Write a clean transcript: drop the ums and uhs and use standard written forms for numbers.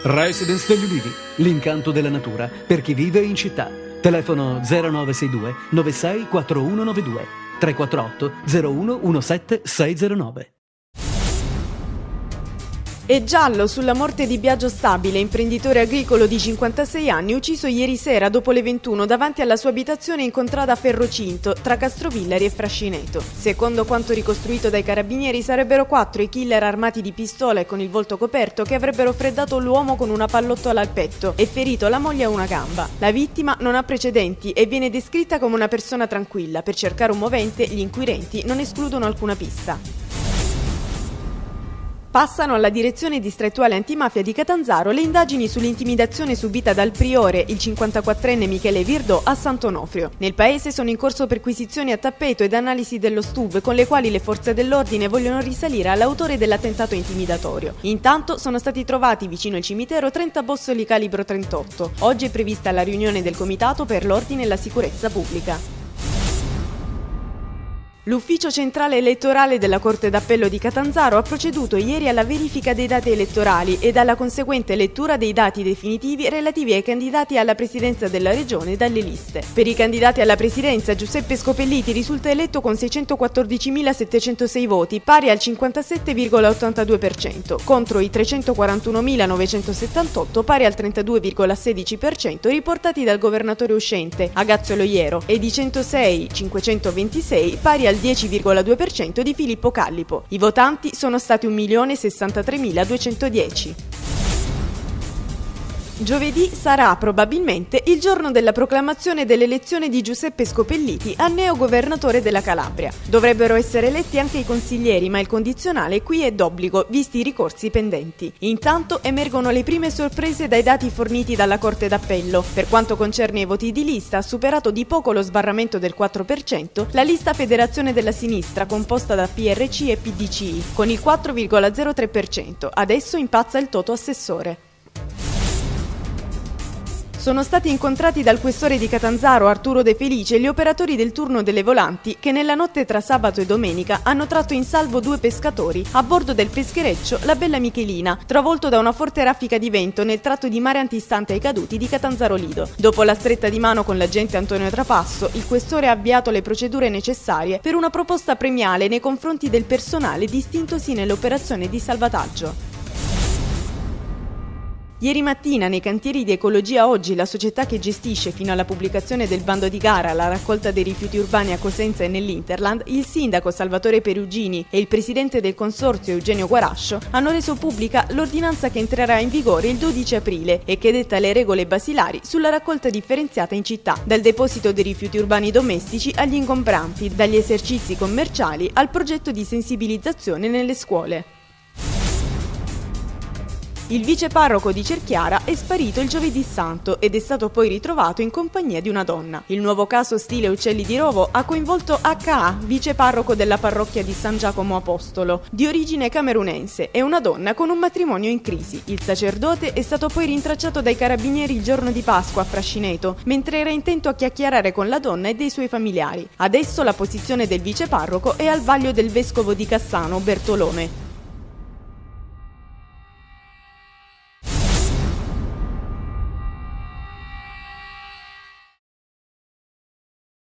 Residence degli Ulivi, l'incanto della natura per chi vive in città. Telefono 0962 96 4192 348 01 17 609. È giallo sulla morte di Biagio Stabile, imprenditore agricolo di 56 anni, ucciso ieri sera dopo le 21 davanti alla sua abitazione in contrada Ferrocinto, tra Castrovillari e Frascineto. Secondo quanto ricostruito dai carabinieri, sarebbero 4 i killer armati di pistola e con il volto coperto che avrebbero freddato l'uomo con una pallottola al petto e ferito la moglie a una gamba. La vittima non ha precedenti e viene descritta come una persona tranquilla. Per cercare un movente, gli inquirenti non escludono alcuna pista. Passano alla direzione distrettuale antimafia di Catanzaro le indagini sull'intimidazione subita dal priore, il 54enne Michele Virdò, a Sant'Onofrio. Nel paese sono in corso perquisizioni a tappeto ed analisi dello STUV con le quali le forze dell'ordine vogliono risalire all'autore dell'attentato intimidatorio. Intanto sono stati trovati vicino al cimitero 30 bossoli calibro 38. Oggi è prevista la riunione del Comitato per l'Ordine e la Sicurezza Pubblica. L'Ufficio Centrale Elettorale della Corte d'Appello di Catanzaro ha proceduto ieri alla verifica dei dati elettorali ed alla conseguente lettura dei dati definitivi relativi ai candidati alla presidenza della regione dalle liste. Per i candidati alla presidenza, Giuseppe Scopelliti risulta eletto con 614.706 voti, pari al 57,82%, contro i 341.978, pari al 32,16%, riportati dal governatore uscente, Agazio Loiero, e di 106.526, pari al 10,2% di Filippo Callipo. I votanti sono stati 1.063.210. Giovedì sarà probabilmente il giorno della proclamazione dell'elezione di Giuseppe Scopelliti a neogovernatore della Calabria. Dovrebbero essere eletti anche i consiglieri, ma il condizionale qui è d'obbligo, visti i ricorsi pendenti. Intanto emergono le prime sorprese dai dati forniti dalla Corte d'Appello. Per quanto concerne i voti di lista, ha superato di poco lo sbarramento del 4% la lista Federazione della Sinistra, composta da PRC e PDCI, con il 4,03%. Adesso impazza il Toto Assessore. Sono stati incontrati dal questore di Catanzaro, Arturo De Felice, gli operatori del turno delle volanti che nella notte tra sabato e domenica hanno tratto in salvo 2 pescatori a bordo del peschereccio La Bella Michelina, travolto da una forte raffica di vento nel tratto di mare antistante ai caduti di Catanzaro Lido. Dopo la stretta di mano con l'agente Antonio Trapasso, il questore ha avviato le procedure necessarie per una proposta premiale nei confronti del personale distintosi nell'operazione di salvataggio. Ieri mattina nei cantieri di Ecologia Oggi, la società che gestisce fino alla pubblicazione del bando di gara la raccolta dei rifiuti urbani a Cosenza e nell'Interland, il sindaco Salvatore Perugini e il presidente del consorzio Eugenio Guarascio hanno reso pubblica l'ordinanza che entrerà in vigore il 12 aprile e che detta le regole basilari sulla raccolta differenziata in città, dal deposito dei rifiuti urbani domestici agli ingombranti, dagli esercizi commerciali al progetto di sensibilizzazione nelle scuole. Il viceparroco di Cerchiara è sparito il giovedì santo ed è stato poi ritrovato in compagnia di una donna. Il nuovo caso stile Uccelli di Rovo ha coinvolto H.A., viceparroco della parrocchia di San Giacomo Apostolo, di origine camerunense, e una donna con un matrimonio in crisi. Il sacerdote è stato poi rintracciato dai carabinieri il giorno di Pasqua a Frascineto, mentre era intento a chiacchierare con la donna e dei suoi familiari. Adesso la posizione del viceparroco è al vaglio del vescovo di Cassano, Bertolome.